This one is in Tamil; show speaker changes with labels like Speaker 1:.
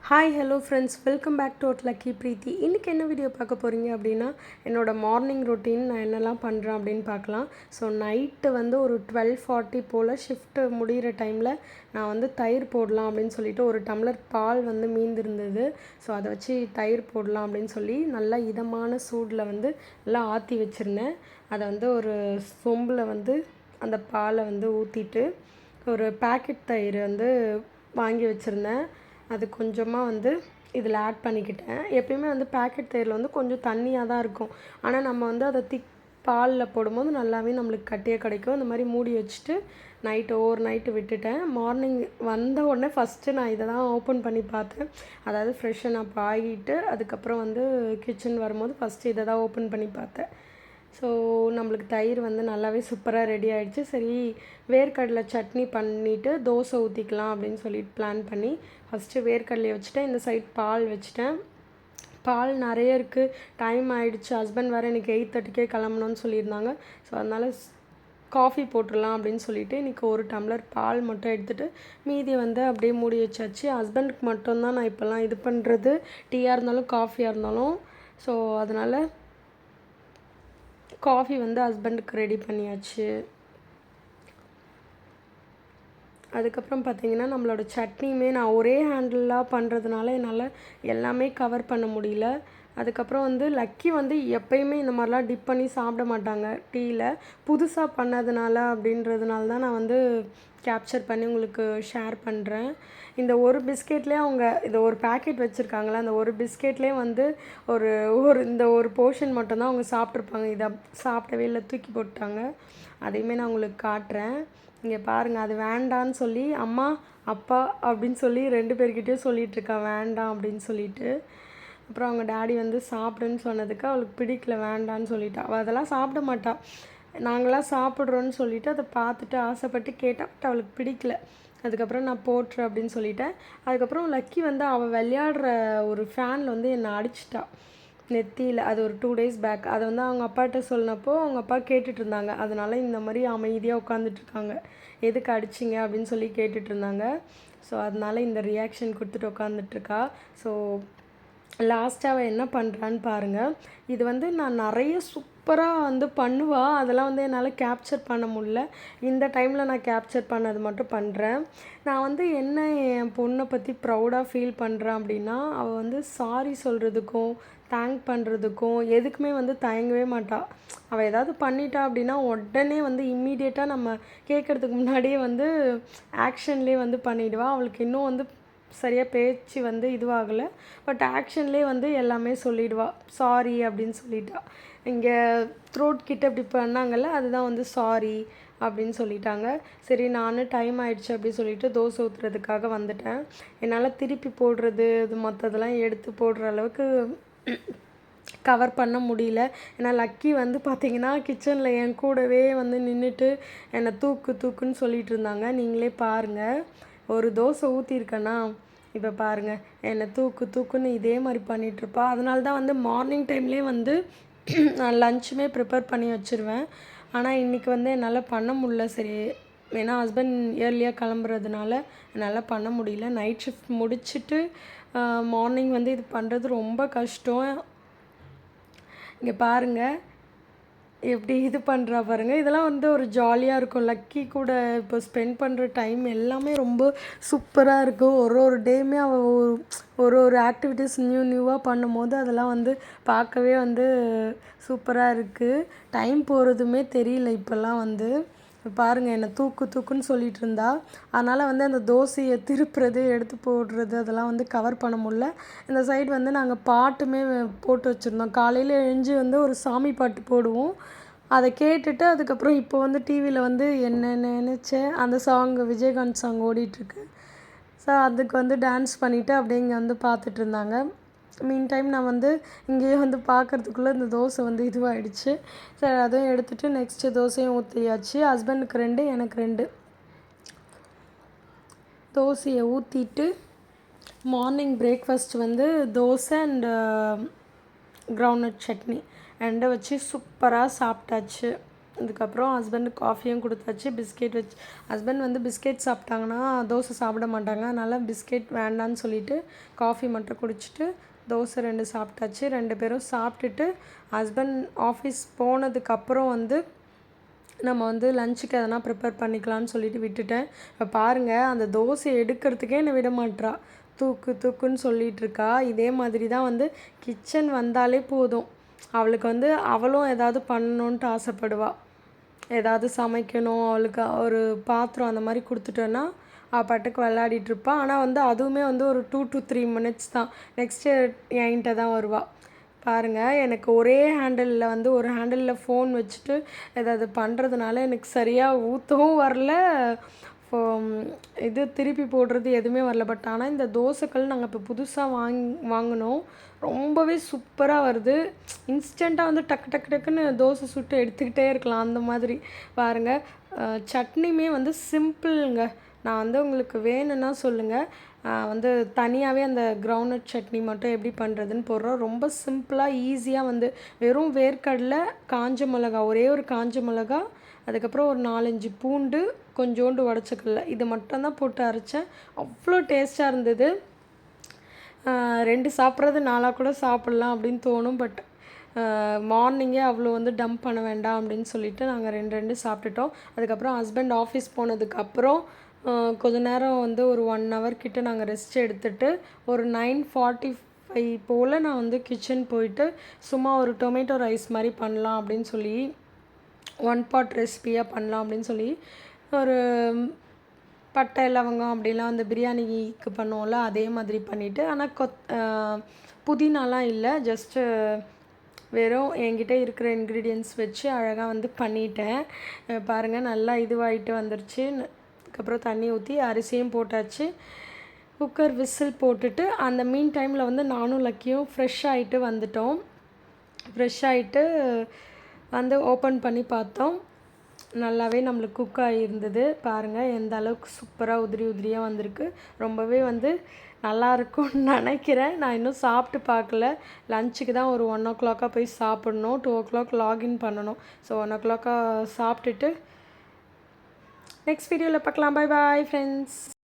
Speaker 1: Hi hello friends, welcome back to lucky Preethi. இன்றைக்கி என்ன வீடியோ பார்க்க போகிறீங்க அப்படின்னா, என்னோடய மார்னிங் ரொட்டீன் நான் என்னெல்லாம் பண்ணுறேன் அப்படின்னு பார்க்கலாம். ஸோ நைட்டு வந்து ஒரு 12:40 போல் ஷிஃப்ட்டு முடிகிற டைமில் நான் வந்து தயிர் போடலாம் அப்படின்னு சொல்லிட்டு ஒரு டம்ளர் பால் வந்து மீந்திருந்தது. ஸோ அதை வச்சு தயிர் போடலாம் அப்படின்னு சொல்லி நல்லா இதமான சூடில் வந்து நல்லா ஆற்றி வச்சுருந்தேன். அதை வந்து ஒரு சொம்பில் வந்து அந்த பாலை வந்து ஊற்றிட்டு ஒரு பேக்கெட் தயிர் வந்து வாங்கி வச்சுருந்தேன். அது கொஞ்சமாக வந்து இதில் ஆட் பண்ணிக்கிட்டேன். எப்பயுமே வந்து பேக்கெட் தயிரில் வந்து கொஞ்சம் தண்ணியாக தான் இருக்கும். ஆனால் நம்ம வந்து அதை பாலில் போடும்போது நல்லாவே நம்மளுக்கு கட்டியாக கிடைக்கும். இந்த மாதிரி மூடி வச்சுட்டு ஓவர் நைட்டு விட்டுட்டேன். மார்னிங் வந்த உடனே ஃபஸ்ட்டு நான் இதை தான் ஓப்பன் பண்ணி பார்த்தேன். அதாவது ஃப்ரெஷ்ஷன் அப் ஆகிட்டு அதுக்கப்புறம் வந்து கிச்சன் வரும்போது ஃபஸ்ட்டு இதை தான் ஓப்பன் பண்ணி பார்த்தேன். ஸோ நம்மளுக்கு தயிர் வந்து நல்லாவே சூப்பராக ரெடி ஆகிடுச்சு. சரி, வேர்க்கடலை சட்னி பண்ணிவிட்டு தோசை ஊற்றிக்கலாம் அப்படின்னு சொல்லிட்டு பிளான் பண்ணி ஃபஸ்ட்டு வேர்க்கடலையை வச்சுட்டேன். இந்த சைட் பால் வச்சுட்டேன். பால் நிறைய இருக்குது, டைம் ஆகிடுச்சு. ஹஸ்பண்ட் வேறு இன்றைக்கி 8:30க்கே கிளம்பணும்னு சொல்லியிருந்தாங்க. ஸோ அதனால் காஃபி போட்டுடலாம் அப்படின்னு சொல்லிவிட்டு இன்றைக்கி ஒரு டம்ளர் பால் மட்டும் எடுத்துகிட்டு மீதி வந்து அப்படியே மூடி வச்சாச்சு. ஹஸ்பண்டுக்கு மட்டும்தான் நான் இப்போல்லாம் இது பண்ணுறது, டீயாக இருந்தாலும் காஃபியாக இருந்தாலும். ஸோ அதனால் காஃபி வந்து ஹஸ்பண்டுக்கு ரெடி பண்ணியாச்சு. அதுக்கப்புறம் பார்த்திங்கன்னா நம்மளோட சட்னியுமே நான் ஒரே ஹேண்டிலாக பண்ணுறதுனால என்னால் எல்லாமே கவர் பண்ண முடியல. அதுக்கப்புறம் வந்து லக்கி வந்து எப்பயுமே இந்த மாதிரிலாம் டிப் பண்ணி சாப்பிட மாட்டாங்க டீயில். புதுசாக பண்ணதுனால அப்படின்றதுனால தான் நான் வந்து கேப்சர் பண்ணி உங்களுக்கு ஷேர் பண்ணுறேன். இந்த ஒரு பிஸ்கெட்லேயே அவங்க இந்த ஒரு பேக்கெட் வச்சுருக்காங்களா, அந்த ஒரு பிஸ்கெட்லேயே வந்து ஒரு இந்த ஒரு போர்ஷன் மட்டும்தான் அவங்க சாப்பிட்ருப்பாங்க. இதை சாப்பிடவே இல்லை, தூக்கி போட்டாங்க. அதையுமே நான் உங்களுக்கு காட்டுறேன். இங்கே பாருங்கள், அது வேண்டான்னு சொல்லி அம்மா அப்பா அப்படின்னு சொல்லி 2 பேர்கிட்டையும் சொல்லிகிட்ருக்கா வேண்டாம் அப்படின்னு சொல்லிட்டு. அப்புறம் அவங்க டேடி வந்து சாப்பிடுன்னு சொன்னதுக்கு அவளுக்கு பிடிக்கல, வேண்டான்னு சொல்லிட்டா. அவள் அதெல்லாம் சாப்பிட மாட்டாள். நாங்களாம் சாப்பிட்றோன்னு சொல்லிவிட்டு அதை பார்த்துட்டு ஆசைப்பட்டு கேட்டால், பட் அவளுக்கு பிடிக்கல. அதுக்கப்புறம் நான் போட்டுரு அப்படின்னு சொல்லிட்டேன். அதுக்கப்புறம் லக்கி வந்து அவள் விளையாடுற ஒரு ஃபேனில் வந்து என்னை அடிச்சிட்டா நெத்தியில். அது ஒரு 2 days பேக். அதை வந்து அவங்க அப்பாட்ட சொன்னப்போ அவங்க அப்பா கேட்டுட்டு இருந்தாங்க. அதனால இந்த மாதிரி அமைதியாக உட்காந்துட்ருக்காங்க. எதுக்கு அடிச்சிங்க அப்படின்னு சொல்லி கேட்டுட்ருந்தாங்க. ஸோ அதனால் இந்த ரியாக்ஷன் கொடுத்துட்டு உட்காந்துட்ருக்கா. ஸோ லாஸ்ட்டாக அவள் என்ன பண்ணுறான்னு பாருங்கள். இது வந்து நான் நிறைய சூப்பராக வந்து பண்ணுவாள். அதெல்லாம் வந்து என்னால் கேப்சர் பண்ண முடியல. இந்த டைமில் நான் கேப்சர் பண்ணது மட்டும் பண்ணுறேன். நான் வந்து என்ன என் பொண்ணை பற்றி ப்ரௌடாக ஃபீல் பண்ணுறேன் அப்படின்னா, அவள் வந்து சாரி சொல்கிறதுக்கும் தேங்க் பண்ணுறதுக்கும் எதுக்குமே வந்து தயங்கவே மாட்டாள். அவள் ஏதாவது பண்ணிட்டா அப்படின்னா உடனே வந்து இம்மீடியட்டாக நம்ம கேட்குறதுக்கு முன்னாடியே வந்து ஆக்ஷன்லேயே வந்து பண்ணிவிடுவாள். அவளுக்கு இன்னும் வந்து சரியாக பேச்சு வந்து இதுவாகலை, பட் ஆக்ஷன்லேயே வந்து எல்லாமே சொல்லிடுவாள். சாரி அப்படின்னு சொல்லிட்டா. இங்கே த்ரோட் கிட்ட இப்படி பண்ணாங்கல்ல, அதுதான் வந்து சாரி அப்படின்னு சொல்லிட்டாங்க. சரி, நானும் டைம் ஆகிடுச்சு அப்படின்னு சொல்லிட்டு தோசை ஊற்றுறதுக்காக வந்துட்டேன். என்னால் திருப்பி போடுறது இது மற்றதெல்லாம் எடுத்து போடுற அளவுக்கு கவர் பண்ண முடியல. ஏன்னா லக்கி வந்து பார்த்திங்கன்னா கிச்சனில் என் கூடவே வந்து நின்றுட்டு என்னை தூக்குன்னு சொல்லிகிட்டு இருந்தாங்க. நீங்களே பாருங்கள், ஒரு தோசை ஊற்றிருக்கேன்னா இப்போ பாருங்கள், என்னை தூக்குன்னு இதே மாதிரி பண்ணிகிட்ருப்பா. அதனால தான் வந்து மார்னிங் டைம்லேயே வந்து நான் லஞ்சுமே ப்ரிப்பேர் பண்ணி வச்சுருவேன். ஆனால் இன்றைக்கி வந்து என்னால் பண்ண முடியல. சரி, ஏன்னா ஹஸ்பண்ட் இயர்லியாக கிளம்புறதுனால என்னால் பண்ண முடியல. நைட் ஷிஃப்ட் முடிச்சுட்டு மார்னிங் வந்து இது பண்ணுறது ரொம்ப கஷ்டம். இங்கே பாருங்கள் எப்படி இது பண்ணுறா பாருங்கள். இதெல்லாம் வந்து ஒரு ஜாலியாக இருக்கும். லக்கி கூட இப்போ ஸ்பெண்ட் பண்ணுற டைம் எல்லாமே ரொம்ப சூப்பராக இருக்கும். ஒரு டேயுமே அவள் ஒரு ஆக்டிவிட்டீஸ் நியூவாக பண்ணும்போது அதெல்லாம் வந்து பார்க்கவே வந்து சூப்பராக இருக்குது. டைம் போகிறதுமே தெரியல. இப்போல்லாம் வந்து பாருங்கள், என்னை தூக்குன்னு சொல்லிகிட்டு இருந்தா. அதனால் வந்து அந்த தோசையை திருப்புறது எடுத்து போடுறது அதெல்லாம் வந்து கவர் பண்ண முடியல. இந்த சைடு வந்து நாங்கள் பாட்டுமே போட்டு வச்சுருந்தோம். காலையில் எழுந்து வந்து ஒரு சாமி பாட்டு போடுவோம். அதை கேட்டுட்டு அதுக்கப்புறம் இப்போ வந்து டிவியில் வந்து என்ன நினச்சேன் அந்த சாங், விஜயகாந்த் சாங் ஓடிட்டுருக்கு. ஸோ அதுக்கு வந்து டான்ஸ் பண்ணிவிட்டு அப்படியே இங்கே வந்து பார்த்துட்டு இருந்தாங்க. மீன் டைம் நான் வந்து இங்கேயே வந்து பார்க்குறதுக்குள்ளே இந்த தோசை வந்து இதுவாகிடுச்சு. சரி, அதையும் எடுத்துகிட்டு நெக்ஸ்ட்டு தோசையும் ஊற்றியாச்சு. ஹஸ்பண்டுக்கு 2, எனக்கு 2 தோசையை ஊற்றிட்டு மார்னிங் பிரேக்ஃபாஸ்ட் வந்து தோசை அண்டு கிரவுண்ட்நட் சட்னி 2 வச்சு சூப்பராக சாப்பிட்டாச்சு. அதுக்கப்புறம் ஹஸ்பண்டுக்கு காஃபியும் கொடுத்தாச்சு. பிஸ்கெட் வச்சு ஹஸ்பண்ட் வந்து பிஸ்கெட் சாப்பிட்டாங்கன்னா தோசை சாப்பிட மாட்டாங்க. அதனால் பிஸ்கெட் வேண்டான்னு சொல்லிவிட்டு காஃபி மட்டும் குடிச்சிட்டு தோசை 2 சாப்பிட்டாச்சு. 2 பேரும் சாப்பிட்டுட்டு ஹஸ்பண்ட் ஆஃபீஸ் போனதுக்கப்புறம் வந்து நம்ம வந்து லஞ்சுக்கு எதனா ப்ரிப்பேர் பண்ணிக்கலான்னு சொல்லிட்டு விட்டுட்டேன். இப்போ பாருங்கள், அந்த தோசை எடுக்கிறதுக்கே என்னை விட மாட்றா. தூக்கு தூக்குன்னு சொல்லிகிட்ருக்கா. இதே மாதிரி தான் வந்து கிச்சன் வந்தாலே போதும், அவளுக்கு வந்து அவளும் ஏதாவது பண்ணணுன்ட்டு ஆசைப்படுவா. ஏதாவது சமைக்கணும், அவளுக்கு ஒரு பாத்திரம் அந்த மாதிரி கொடுத்துட்டோன்னா பாட்டுக்கு விளையாடிட்டுருப்பா. ஆனால் வந்து அதுவுமே வந்து ஒரு 2 to 3 minutes தான். நெக்ஸ்ட்டு என்கிட்ட தான் வருவாள். பாருங்கள், எனக்கு ஒரே ஹேண்டிலில் வந்து ஒரு ஹேண்டிலில் ஃபோன் வச்சுட்டு ஏதாவது பண்ணுறதுனால எனக்கு சரியாக ஊற்றவும் வரல, இது திருப்பி போடுறது எதுவுமே வரல. பட் ஆனால் இந்த தோசைக்கல் நாங்கள் இப்போ புதுசாக வாங்கினோம். ரொம்பவே சூப்பராக வருது. இன்ஸ்டண்ட்டாக வந்து டக்கு டக்கு டக்குன்னு தோசை சுட்டு எடுத்துக்கிட்டே இருக்கலாம் அந்த மாதிரி. பாருங்கள், சட்னியுமே வந்து சிம்பிளுங்க. நான் வந்து உங்களுக்கு வேணும்னா சொல்லுங்கள், வந்து தனியாகவே அந்த கிரவுண்ட்நட் சட்னி மட்டும் எப்படி பண்ணுறதுன்னு போடுறோம். ரொம்ப சிம்பிளாக ஈஸியாக வந்து வெறும் வேர்க்கடலை, காஞ்ச மிளகா, ஒரே ஒரு காஞ்ச மிளகா, அதுக்கப்புறம் ஒரு 4-5 பூண்டு, கொஞ்சோண்டு உடச்சக்கல்ல, இது மட்டும்தான் போட்டு அரைச்சேன். அவ்வளோ டேஸ்ட்டாக இருந்தது. 2 சாப்பிட்றது 4 கூட சாப்பிட்லாம் அப்படின்னு தோணும். பட் மார்னிங்கே அவ்வளோ வந்து டம்ப் பண்ண வேண்டாம் அப்படின்னு சொல்லிவிட்டு நாங்கள் 2 சாப்பிட்டுட்டோம். அதுக்கப்புறம் ஹஸ்பண்ட் ஆஃபீஸ் போனதுக்கப்புறம் கொஞ்ச நேரம் வந்து ஒரு 1 hour கிட்ட நாங்கள் ரெஸ்ட் எடுத்துகிட்டு ஒரு 9:45 போல் நான் வந்து கிச்சன் போயிட்டு சும்மா ஒரு டொமேட்டோ ரைஸ் மாதிரி பண்ணலாம் அப்படின்னு சொல்லி, 1 pot ரெசிபியாக பண்ணலாம் அப்படின்னு சொல்லி, ஒரு பட்டை லவங்கம் அப்படிலாம் அந்த பிரியாணிக்கு பண்ணுவோம்ல அதே மாதிரி பண்ணிவிட்டு, ஆனால் புதினாலாம் இல்லை, ஜஸ்ட்டு வெறும் என்கிட்ட இருக்கிற இன்க்ரீடியன்ட்ஸ் வச்சு அழகாக வந்து பண்ணிட்டேன். பாருங்கள், நல்லா இதுவாகிட்டு வந்துருச்சு. அதுக்கப்புறம் தண்ணி ஊற்றி அரிசியும் போட்டாச்சு. குக்கர் விசில் போட்டுட்டு அந்த மீன் டைமில் வந்து நானும் லக்கியும் ஃப்ரெஷ் ஆகிட்டு வந்துட்டோம். ஃப்ரெஷ் ஆகிட்டு வந்து ஓப்பன் பண்ணி பார்த்தோம். நல்லாவே நம்மளுக்கு குக் ஆகியிருந்தது. பாருங்கள், எந்த அளவுக்கு சூப்பராக உதிரி உதிரியாக வந்திருக்கு. ரொம்பவே வந்து நல்லாயிருக்கும்னு நினைக்கிறேன். நான் இன்னும் சாப்பிட்டு பார்க்கல. லஞ்சுக்கு தான் ஒரு 1 o'clock போய் சாப்பிட்ணும். 2 o'clock லாகின் பண்ணணும். ஸோ 1 o'clock சாப்பிட்டுட்டு நெக்ஸ்ட் வீடியோவில் பார்க்கலாம். Bye bye friends.